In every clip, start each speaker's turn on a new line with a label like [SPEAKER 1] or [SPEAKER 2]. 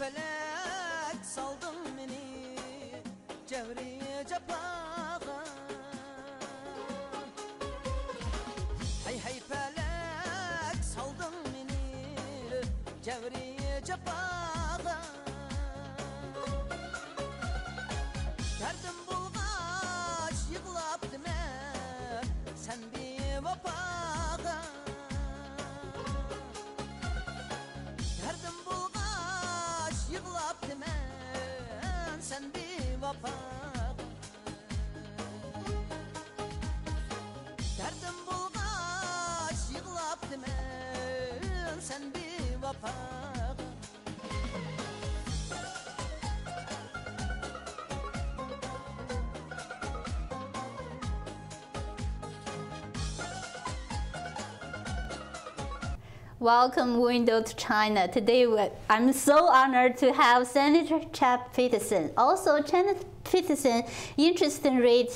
[SPEAKER 1] felek saldın beni cevri cepağa. Hey hey felek saldın beni cevri cepağa. Derdim bulgaç yıkılap deme sen bir vapağa. Derdim bulgaç yıkılap deme sen bir vapağa. Derdim bulgaç yıkılap deme sen bir vapağa.
[SPEAKER 2] Welcome, Window to China. Today, I'm so honored to have Senator Chap Peterson. Also, Senator Peterson interested in read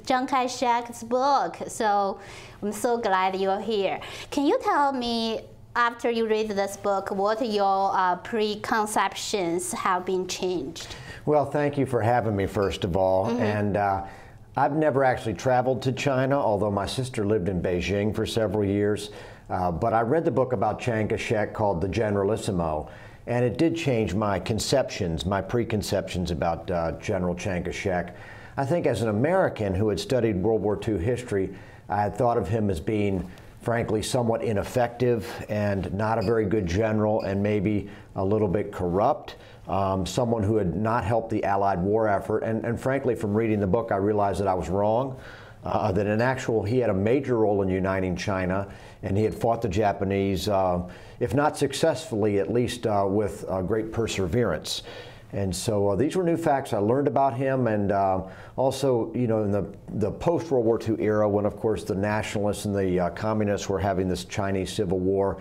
[SPEAKER 2] Chiang Kai-shek's book, so I'm so glad you're here. Can you tell me, after you read this book, what your preconceptions have been changed?
[SPEAKER 3] Well, thank you for having me, first of all. And I've never actually traveled to China, although my sister lived in Beijing for several years. But I read the book about Chiang Kai-shek called the Generalissimo, and it did change my conceptions, my preconceptions about General Chiang Kai-shek. I think as an American who had studied World War II history, I had thought of him as being, frankly, somewhat ineffective and not a very good general and maybe a little bit corrupt, someone who had not helped the Allied war effort. And frankly, from reading the book, I realized that I was wrong. That in actual, he had a major role in uniting China, and he had fought the Japanese, if not successfully, at least with great perseverance. And so these were new facts I learned about him, and also, you know, in the post-World War II era, when, of course, the nationalists and the communists were having this Chinese Civil War,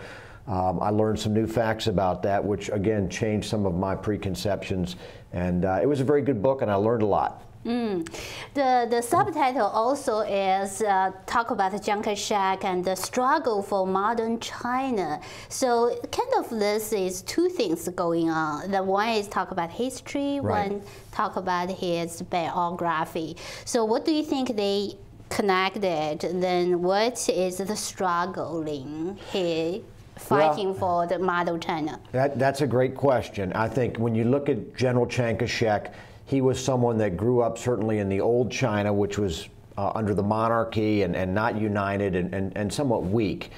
[SPEAKER 3] I learned some new facts about that, which, again, changed some of my preconceptions. And it was a very good book, and I learned a lot.
[SPEAKER 2] The subtitle also is talk about Chiang Kai-shek and the struggle for modern China. So kind of this is two things going on. The one is talk about history,
[SPEAKER 3] right.
[SPEAKER 2] One talk about his biography. So what do you think they connected? Then what is the struggling here? Fighting for the model China?
[SPEAKER 3] That's a great question. I think when you look at General Chiang Kai-shek, he was someone that grew up certainly in the old China, which was under the monarchy and not united and somewhat weak.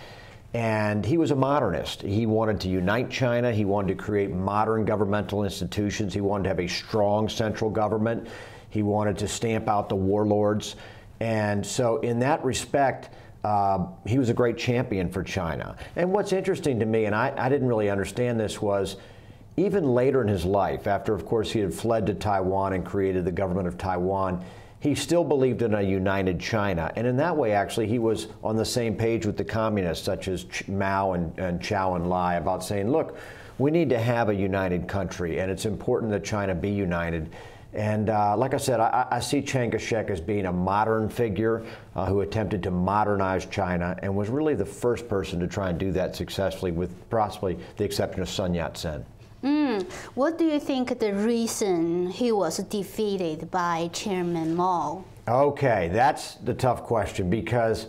[SPEAKER 3] And he was a modernist. He wanted to unite China. He wanted to create modern governmental institutions. He wanted to have a strong central government. He wanted to stamp out the warlords. And so in that respect, he was a great champion for China. And what's interesting to me, and I didn't really understand this, was even later in his life, after, of course, he had fled to Taiwan and created the government of Taiwan, he still believed in a united China. And in that way, actually, he was on the same page with the communists, such as Mao and Zhou Enlai, about saying, look, we need to have a united country, and it's important that China be united. And like I said, I see Chiang Kai-shek as being a modern figure who attempted to modernize China and was really the first person to try and do that successfully, with possibly the exception of Sun Yat-sen.
[SPEAKER 2] What do you think the reason he was defeated by Chairman Mao?
[SPEAKER 3] Okay, that's the tough question because,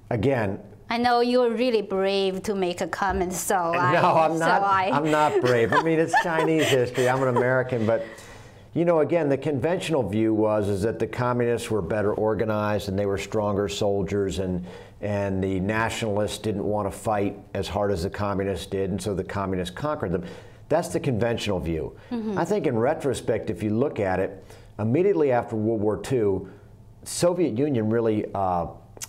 [SPEAKER 3] again,
[SPEAKER 2] I know you're really brave to make a comment, so
[SPEAKER 3] I'm not brave. I mean, it's Chinese history. I'm an American, but you know, again, the conventional view was that the communists were better organized and they were stronger soldiers, and the nationalists didn't want to fight as hard as the communists did, and so the communists conquered them. That's the conventional view. I think in retrospect, if you look at it, immediately after World War II, the Soviet Union really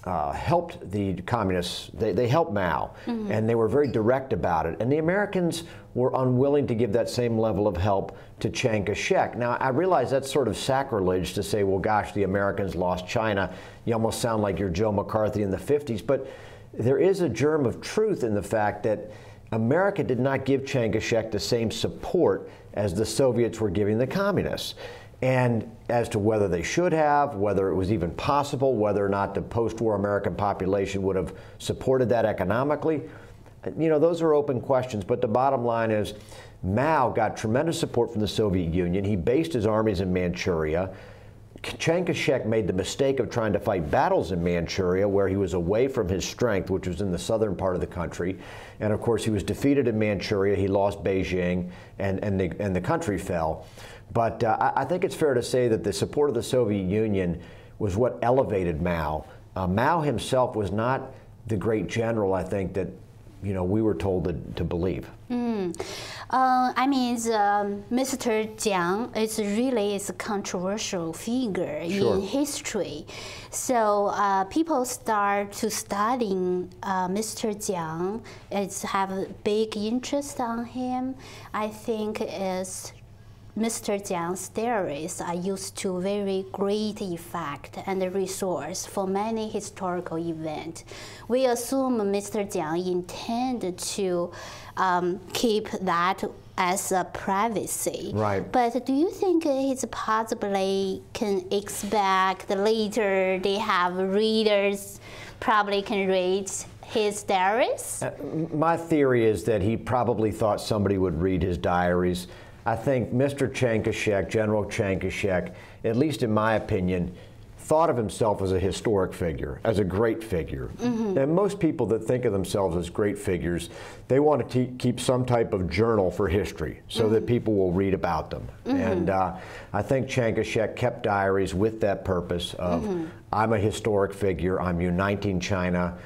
[SPEAKER 3] helped the communists. They helped Mao, and they were very direct about it. And the Americans were unwilling to give that same level of help to Chiang Kai-shek. Now, I realize that's sort of sacrilege to say, well, gosh, the Americans lost China. You almost sound like you're Joe McCarthy in the 50s. But there is a germ of truth in the fact that America did not give Chiang Kai-shek the same support as the Soviets were giving the communists. And as to whether they should have, whether it was even possible, whether or not the post-war American population would have supported that economically, you know, those are open questions, but the bottom line is Mao got tremendous support from the Soviet Union. He based his armies in Manchuria. Chiang Kai-shek made the mistake of trying to fight battles in Manchuria, where he was away from his strength, which was in the southern part of the country. And of course, he was defeated in Manchuria. He lost Beijing, and the country fell. But I think it's fair to say that the support of the Soviet Union was what elevated Mao. Mao himself was not the great general, I think, that we were told to believe.
[SPEAKER 2] I mean, Mr. Jiang is a controversial figure in history. So people start to studying Mr. Jiang. Have a big interest on him. I think is Mr. Jiang's theories are used to very great effect and resource for many historical events. We assume Mr. Jiang intended to keep that as a privacy.
[SPEAKER 3] Right.
[SPEAKER 2] But do you think it's possibly can expect later they have readers probably can read his diaries?
[SPEAKER 3] My theory is that he probably thought somebody would read his diaries. I think Mr. Chiang Kai-shek, General Chiang Kai-shek, at least in my opinion, thought of himself as a historic figure, as a great figure. And most people that think of themselves as great figures, they want to keep some type of journal for history so that people will read about them. And I think Chiang Kai-shek kept diaries with that purpose of, I'm a historic figure, I'm uniting China.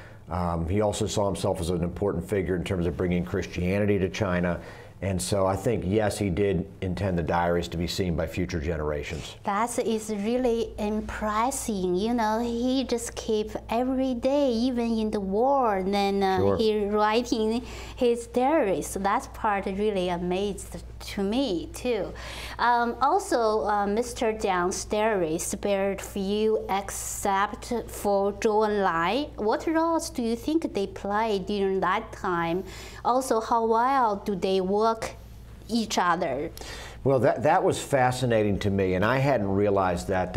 [SPEAKER 3] He also saw himself as an important figure in terms of bringing Christianity to China. And so I think, yes, he did intend the diaries to be seen by future generations.
[SPEAKER 2] That is really impressive. He just keep every day, even in the war, and then he writing his diaries. So that part really amazed to me too. Also, Mr. Jiang's diary spared few except for Zhou Enlai. What roles do you think they played during that time? Also, how well do they work each other?
[SPEAKER 3] Well, that was fascinating to me, and I hadn't realized that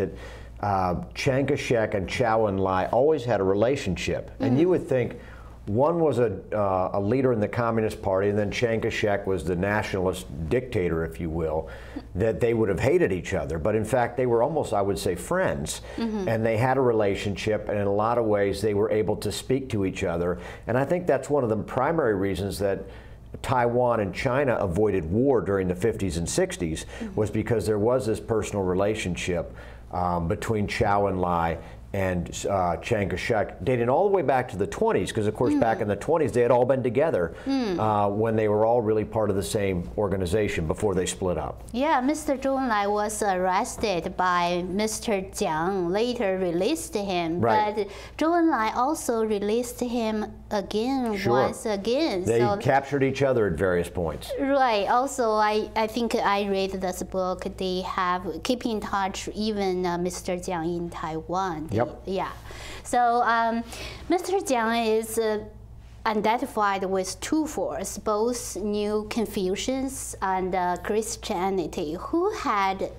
[SPEAKER 3] Chiang Kai-shek and Zhou Enlai always had a relationship. And you would think one was a leader in the Communist Party, and then Chiang Kai-shek was the nationalist dictator, if you will, that they would have hated each other. But in fact, they were almost, I would say, friends. And they had a relationship, and in a lot of ways, they were able to speak to each other. And I think that's one of the primary reasons that Taiwan and China avoided war during the 50s and 60s, was because there was this personal relationship between Zhou Enlai and Chiang Kai-shek, dating all the way back to the 20s, because of course back in the 20s they had all been together when they were all really part of the same organization before they split up.
[SPEAKER 2] Yeah, Mr. Zhou Enlai was arrested by Mr. Jiang, later released him, but Zhou Enlai also released him again, once again.
[SPEAKER 3] They captured each other at various points.
[SPEAKER 2] Right, also I think I read this book, they have keep in touch even Mr. Jiang in Taiwan. Yeah. So Mr. Jiang is identified with two forces, both New Confucians and Christianity, who had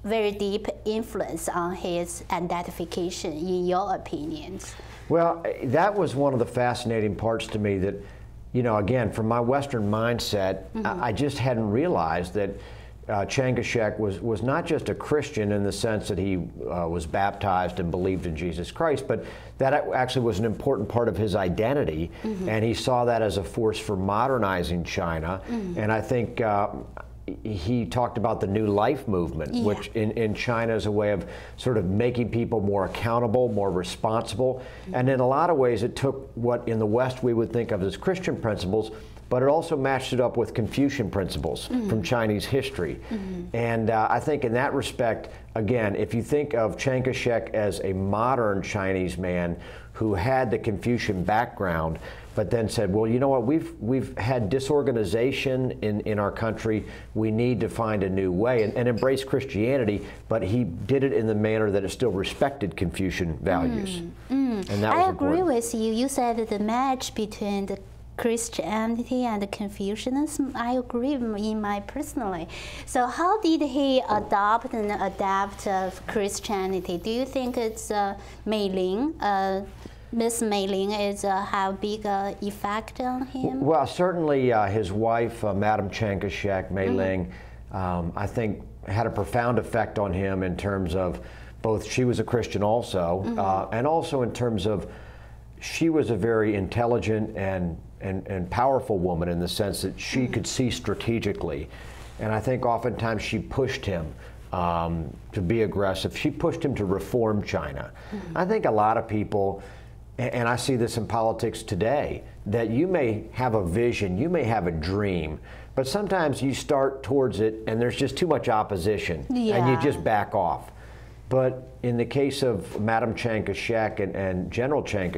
[SPEAKER 2] very deep influence on his identification, in your opinions.
[SPEAKER 3] Well, that was one of the fascinating parts to me that, again, from my Western mindset, I just hadn't realized that Chiang Kai-shek was not just a Christian in the sense that he was baptized and believed in Jesus Christ, but that actually was an important part of his identity, and he saw that as a force for modernizing China. And I think he talked about the New Life movement, which in China is a way of sort of making people more accountable, more responsible. And in a lot of ways, it took what in the West we would think of as Christian principles, but it also matched it up with Confucian principles from Chinese history. And I think in that respect, again, if you think of Chiang Kai-shek as a modern Chinese man who had the Confucian background, but then said, well, you know what, we've had disorganization in our country, we need to find a new way, and embrace Christianity, but he did it in the manner that it still respected Confucian values. And that was
[SPEAKER 2] I agree
[SPEAKER 3] important.
[SPEAKER 2] with you. You said the match between the Christianity and Confucianism, I agree in my personally. So how did he adopt and adapt Christianity? Do you think it's Mei Ling Miss Mei Ling is have big effect on him?
[SPEAKER 3] Well, certainly his wife, Madame Chiang, Mei Ling, I think had a profound effect on him in terms of both she was a Christian also, and also in terms of she was a very intelligent and powerful woman in the sense that she could see strategically. And I think oftentimes she pushed him to be aggressive. She pushed him to reform China. I think a lot of people, and I see this in politics today, that you may have a vision, you may have a dream, but sometimes you start towards it and there's just too much opposition and you just back off. But in the case of Madame Chiang and General Chiang,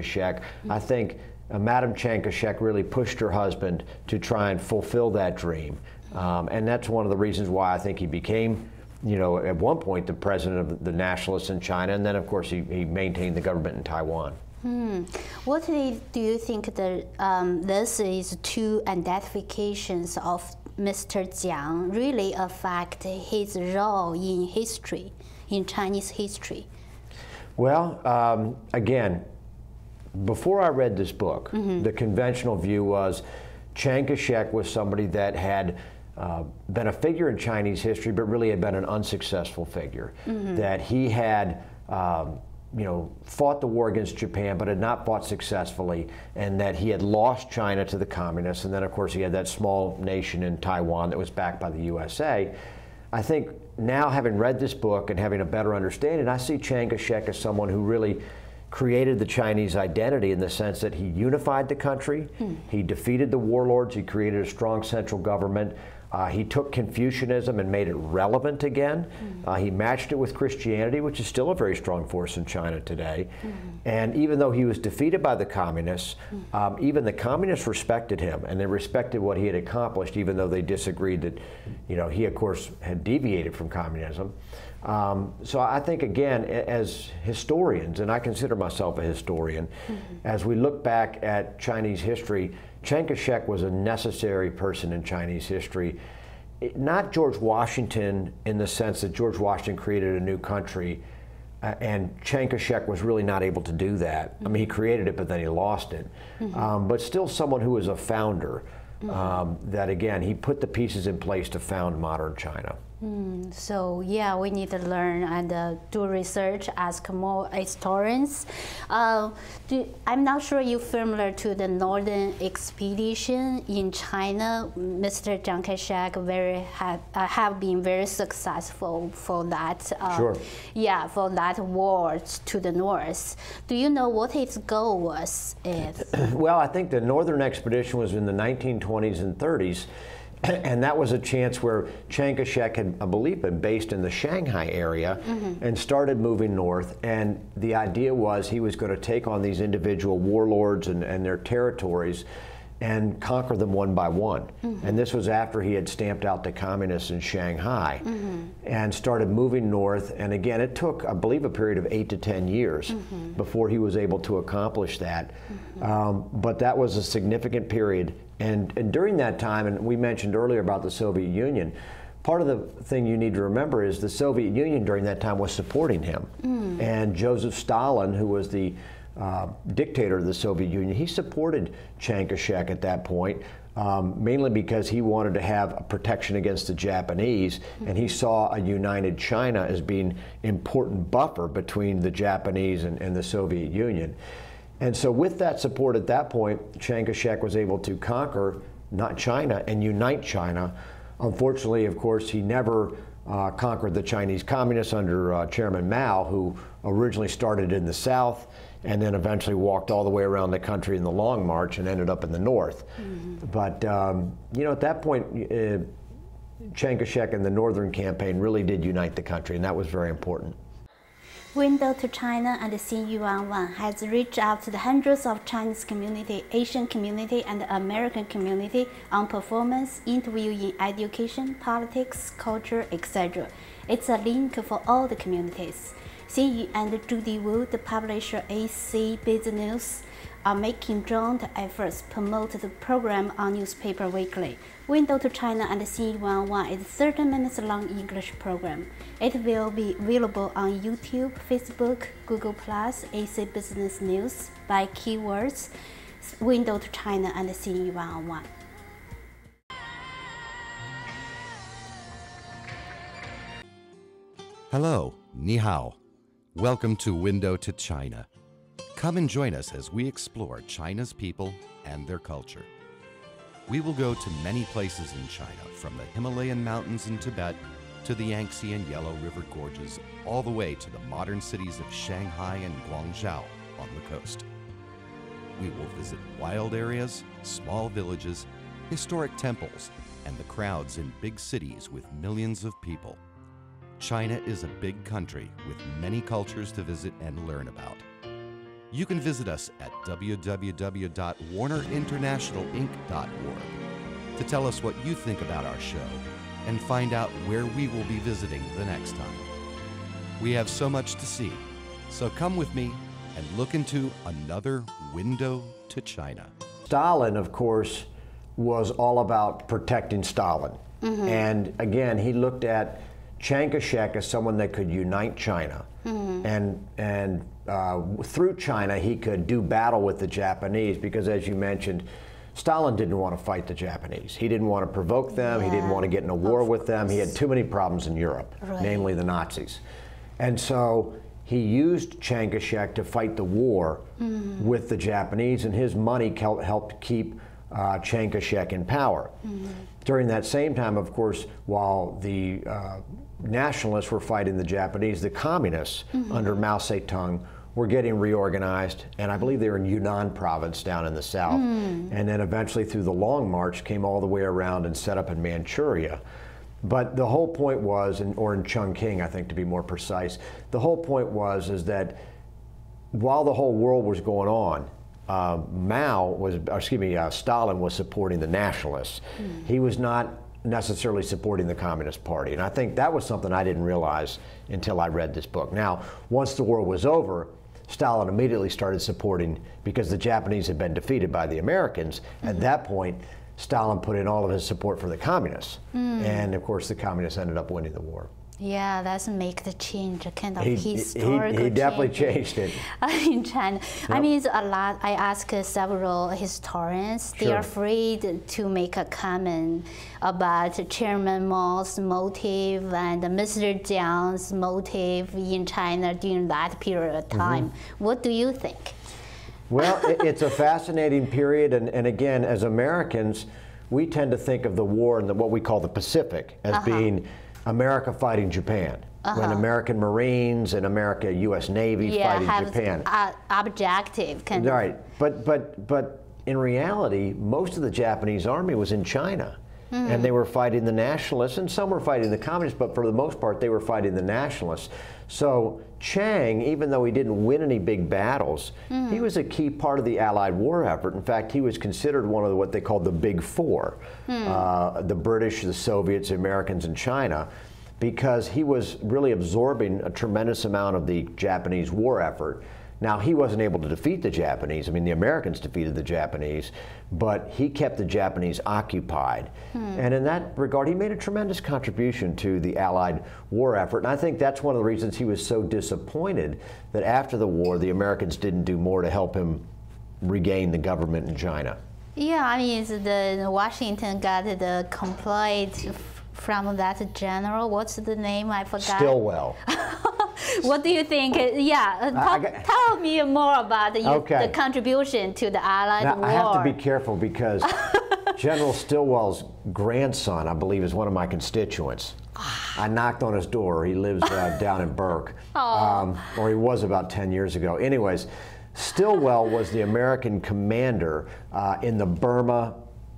[SPEAKER 3] I think Madame Chiang really pushed her husband to try and fulfill that dream. And that's one of the reasons why I think he became, you know, at one point the president of the nationalists in China, and then of course he maintained the government in Taiwan.
[SPEAKER 2] What do you think that this is two identifications of Mr. Jiang really affect his role in history, in Chinese history?
[SPEAKER 3] Well, again, before I read this book, the conventional view was Chiang Kai-shek was somebody that had been a figure in Chinese history, but really had been an unsuccessful figure. That he had, you know, fought the war against Japan, but had not fought successfully, and that he had lost China to the communists, and then of course he had that small nation in Taiwan that was backed by the USA. I think now, having read this book and having a better understanding, I see Chiang Kai-shek as someone who really created the Chinese identity in the sense that he unified the country, he defeated the warlords, he created a strong central government, he took Confucianism and made it relevant again. He matched it with Christianity, which is still a very strong force in China today. And even though he was defeated by the communists, even the communists respected him, and they respected what he had accomplished, even though they disagreed that, you know, he of course had deviated from communism. So I think, again, as historians, and I consider myself a historian, as we look back at Chinese history, Chiang Kai-shek was a necessary person in Chinese history. Not George Washington in the sense that George Washington created a new country, and Chiang Kai-shek was really not able to do that. I mean, he created it, but then he lost it. But still someone who was a founder, that again, he put the pieces in place to found modern China.
[SPEAKER 2] So yeah, we need to learn and do research, ask more historians. I'm not sure you're familiar to the Northern Expedition in China. Mr. Chiang Kai-shek have been very successful for that. Yeah, for that war to the north. Do you know what its goal was?
[SPEAKER 3] Well, I think the Northern Expedition was in the 1920s and 30s. And that was a chance where Chiang Kai-shek had, I believe, been based in the Shanghai area and started moving north. And the idea was he was going to take on these individual warlords and their territories and conquer them one by one. And this was after he had stamped out the communists in Shanghai and started moving north. And again, it took, I believe, a period of 8 to 10 years before he was able to accomplish that. But that was a significant period. And during that time, and we mentioned earlier about the Soviet Union, part of the thing you need to remember is the Soviet Union during that time was supporting him. And Joseph Stalin, who was the dictator of the Soviet Union, he supported Chiang Kai-shek at that point, mainly because he wanted to have a protection against the Japanese, and he saw a united China as being an important buffer between the Japanese and the Soviet Union. And so with that support at that point, Chiang Kai-shek was able to conquer not China and unite China. Unfortunately, of course, he never conquered the Chinese communists under Chairman Mao, who originally started in the south and then eventually walked all the way around the country in the Long March and ended up in the north. But, you know, at that point, Chiang Kai-shek and the Northern Campaign really did unite the country, and that was very important.
[SPEAKER 2] Window to China and Xinyu has reached out to the hundreds of Chinese community, Asian community, and American community on performance, interview in education, politics, culture, etc. It's a link for all the communities. Xinyu and Judy Wu, the publisher AC Business, are making joint efforts to promote the program on Newspaper Weekly. Window to China and Xinyu 101 is a 30 minutes long English program. It will be available on YouTube, Facebook, Google+, AC Business News by keywords Window to China and Xinyu 101.
[SPEAKER 4] Hello, ni hao. Welcome to Window to China. Come and join us as we explore China's people and their culture. We will go to many places in China, from the Himalayan mountains in Tibet to the Yangtze and Yellow River gorges, all the way to the modern cities of Shanghai and Guangzhou on the coast. We will visit wild areas, small villages, historic temples, and the crowds in big cities with millions of people. China is a big country with many cultures to visit and learn about. You can visit us at www.warnerinternationalinc.org to tell us what you think about our show and find out where we will be visiting the next time. We have so much to see, so come with me and look into another window to China.
[SPEAKER 3] Stalin, of course, was all about protecting Stalin. And again, he looked at Chiang-Kai-shek as someone that could unite China. And through China, he could do battle with the Japanese because, as you mentioned, Stalin didn't want to fight the Japanese. He didn't want to provoke them. He didn't want to get in a war with them. He had too many problems in Europe, namely the Nazis. And so he used Chiang Kai-shek to fight the war with the Japanese, and his money helped keep Chiang Kai-shek in power. During that same time, of course, while the nationalists were fighting the Japanese, the communists under Mao Zedong were getting reorganized, and I believe they were in Yunnan province down in the south. And then eventually through the Long March came all the way around and set up in Manchuria. But the whole point was, or in Chongqing, I think to be more precise, the whole point is that while the whole world was going on, Stalin was supporting the nationalists. He was not necessarily supporting the Communist Party. And I think that was something I didn't realize until I read this book. Now, once the war was over, Stalin immediately started supporting, because the Japanese had been defeated by the Americans. At that point, Stalin put in all of his support for the communists. And of course, the communists ended up winning the war.
[SPEAKER 2] Yeah, that's make the change, kind of historical
[SPEAKER 3] he definitely changed it.
[SPEAKER 2] In China. I mean, it's a lot. I asked several historians. They are afraid to make a comment about Chairman Mao's motive and Mr. Jiang's motive in China during that period of time. What do you think?
[SPEAKER 3] Well, it's a fascinating period, and again, as Americans, we tend to think of the war in what we call the Pacific as being America fighting Japan, when American Marines and U.S. Navy fighting Japan.
[SPEAKER 2] Objective kind of.
[SPEAKER 3] Right, but in reality, most of the Japanese army was in China, and they were fighting the nationalists, and some were fighting the communists, but for the most part, they were fighting the nationalists. So Chiang, even though he didn't win any big battles, he was a key part of the Allied war effort. In fact, he was considered one of what they called the Big Four, the British, the Soviets, the Americans, and China, because he was really absorbing a tremendous amount of the Japanese war effort. Now, he wasn't able to defeat the Japanese. I mean, the Americans defeated the Japanese, but he kept the Japanese occupied. And in that regard, he made a tremendous contribution to the Allied war effort. And I think that's one of the reasons he was so disappointed that after the war, the Americans didn't do more to help him regain the government in China.
[SPEAKER 2] Yeah, I mean, the Washington got the complaint from that general. What's the name? I forgot.
[SPEAKER 3] Stilwell.
[SPEAKER 2] What do you think? Yeah, tell me more about the contribution to the Allied war.
[SPEAKER 3] I have to be careful because General Stilwell's grandson, I believe, is one of my constituents. I knocked on his door. He lives down in Burke, or he was about 10 years ago. Anyways, Stilwell was the American commander in the Burma,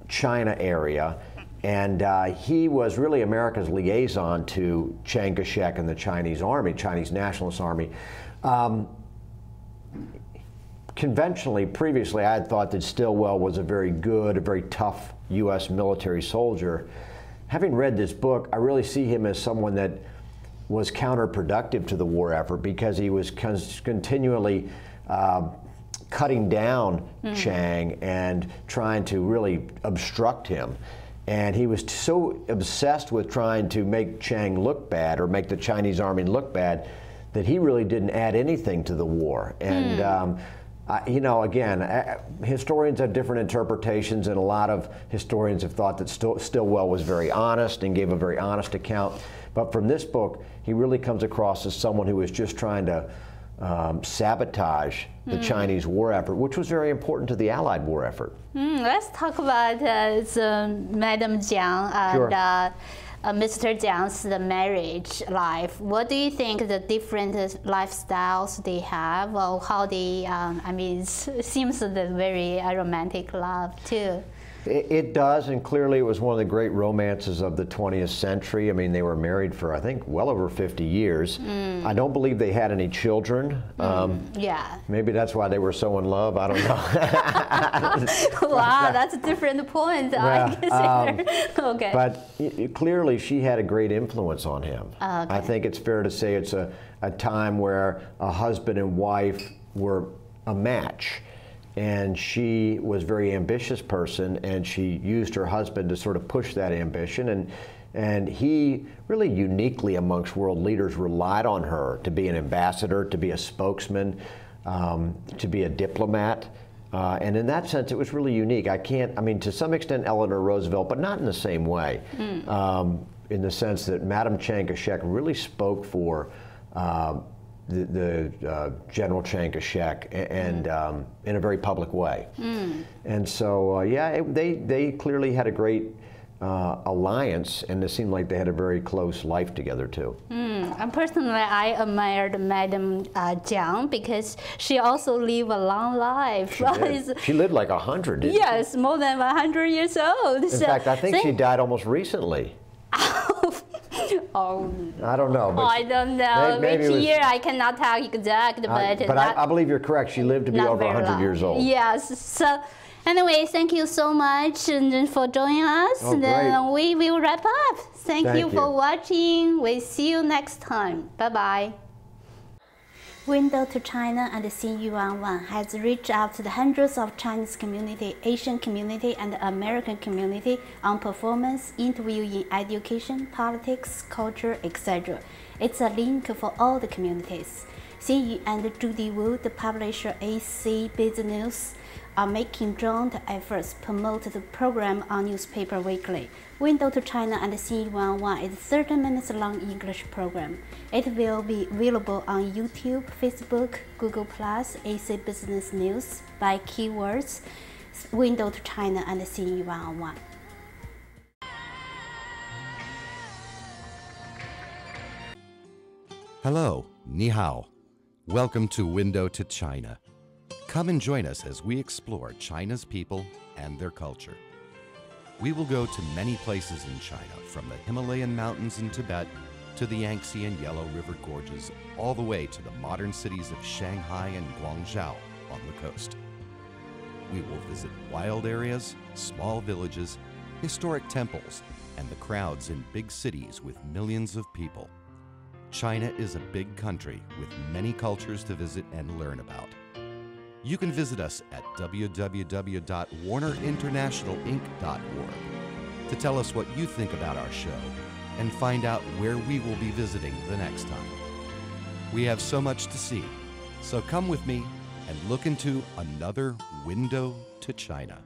[SPEAKER 3] China area. And he was really America's liaison to Chiang Kai-shek and the Chinese army, Chinese Nationalist Army. Conventionally, previously, I had thought that Stilwell was a very good, a very tough U.S. military soldier. Having read this book, I really see him as someone that was counterproductive to the war effort because he was continually cutting down Chiang and trying to really obstruct him. And he was so obsessed with trying to make Chiang look bad or make the Chinese army look bad that he really didn't add anything to the war. And you know, again, historians have different interpretations, and a lot of historians have thought that Stilwell was very honest and gave a very honest account. But from this book, he really comes across as someone who was just trying to sabotage the Chinese war effort, which was very important to the Allied war effort.
[SPEAKER 2] Let's talk about Madame Chiang and Mr. Jiang's marriage life. What do you think the different lifestyles they have, or how they, I mean, it seems a very romantic love too.
[SPEAKER 3] It does, and clearly it was one of the great romances of the 20th century. I mean, they were married for, I think, well over 50 years. I don't believe they had any children.
[SPEAKER 2] Yeah.
[SPEAKER 3] Maybe that's why they were so in love. I don't know.
[SPEAKER 2] Wow, that's a different point. Okay.
[SPEAKER 3] But clearly she had a great influence on him.
[SPEAKER 2] Okay.
[SPEAKER 3] I think it's fair to say it's a time where a husband and wife were a match. And she was a very ambitious person, and she used her husband to sort of push that ambition. And he really uniquely amongst world leaders relied on her to be an ambassador, to be a spokesman, to be a diplomat. And in that sense, it was really unique. I mean, to some extent, Eleanor Roosevelt, but not in the same way, in the sense that Madame Chiang really spoke for the General Chiang and in a very public way. And so, yeah, they clearly had a great alliance, and it seemed like they had a very close life together too.
[SPEAKER 2] And personally, I admired Madame Chiang because she also lived a long life.
[SPEAKER 3] She lived like 100, didn't she?
[SPEAKER 2] Yes, more than 100 years old.
[SPEAKER 3] In fact, I think she died almost recently.
[SPEAKER 2] Oh,
[SPEAKER 3] I don't know. But
[SPEAKER 2] I don't know. Which year I cannot tell exact, but
[SPEAKER 3] I believe you're correct. She lived to be over 100 years old.
[SPEAKER 2] Yes. So, anyway, thank you so much for joining us.
[SPEAKER 3] Oh,
[SPEAKER 2] then we will wrap up. Thank you for watching. We'll see you next time. Bye bye. Window to China and Xinyu has reached out to the hundreds of Chinese community, Asian community, and American community on performance, interview in education, politics, culture, etc. It's a link for all the communities. Xinyu and Judy Wu, the publisher AC Business, are making joint efforts to promote the program on Newspaper Weekly. Window to China and Xinyu is a 30 minutes long English program. It will be available on YouTube, Facebook, Google+, AC Business News by keywords Window to China and Xinyu.
[SPEAKER 4] Hello, ni hao. Welcome to Window to China. Come and join us as we explore China's people and their culture. We will go to many places in China, from the Himalayan mountains in Tibet to the Yangtze and Yellow River gorges, all the way to the modern cities of Shanghai and Guangzhou on the coast. We will visit wild areas, small villages, historic temples, and the crowds in big cities with millions of people. China is a big country with many cultures to visit and learn about. You can visit us at www.warnerinternationalinc.org to tell us what you think about our show and find out where we will be visiting the next time. We have so much to see, so come with me and look into another window to China.